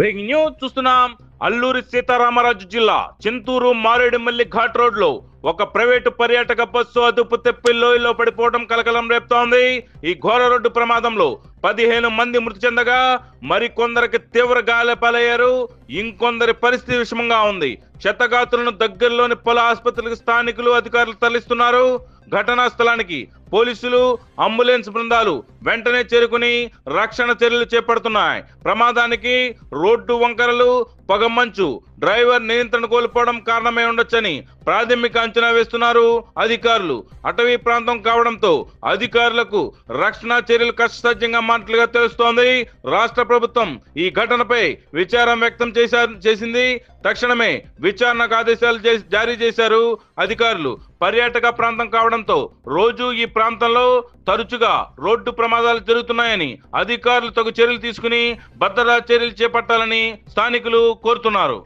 Breaking news చూస్తున్నాం. అల్లూరి సీతారామరాజు జిల్లా Chintur Maredumilli ghat road లో ఒక ప్రైవేటు పర్యాటక బస్సు అదుపు తెప్పి లోయలో పడిపోవడం కలకలం రేపుతోంది. ఈ ఘోర రోడ్డు ప్రమాదంలో 15 మంది మృతి చెందగా మరికొందరికి తీవ్ర గాయాలపాలయ్యారు. ఇంకొందరి పరిస్థితి విషమంగా ఉంది. క్షతగాత్రులను దగ్గరలోని పలు ఆసుపత్రులకు స్థానికులు అధికారులు తరలిస్తున్నారు. ఘటనా స్థలానికి పోలీసులు, అంబులెన్స్ బృందాలు వెంటనే చేరుకుని రక్షణ చర్యలు చేపడుతున్నాయి. ప్రమాదానికి రోడ్డు వంకరలు, పొగమంచు, డ్రైవర్ నియంత్రణ కోల్పోవడం కారణమై ఉండొచ్చని ప్రాథమిక అంచనా వేస్తున్నారు అధికారులు. అటవీ ప్రాంతం కావడంతో అధికారులకు రక్షణ చర్యలు కష్టసాధ్యంగా మాటలుగా తెలుస్తోంది. రాష్ట్ర ప్రభుత్వం ఈ ఘటనపై విచారం వ్యక్తం చేసింది. తక్షణమే విచారణకు ఆదేశాలు జారీ చేశారు అధికారులు. పర్యాటక ప్రాంతం కావడంతో రోజు ఈ ప్రాంతంలో తరచుగా రోడ్డు ప్రమాదాలు జరుగుతున్నాయని అధికారులు తగు చర్యలు తీసుకుని భద్రతా చర్యలు చేపట్టాలని స్థానికులు కోరుతున్నారు.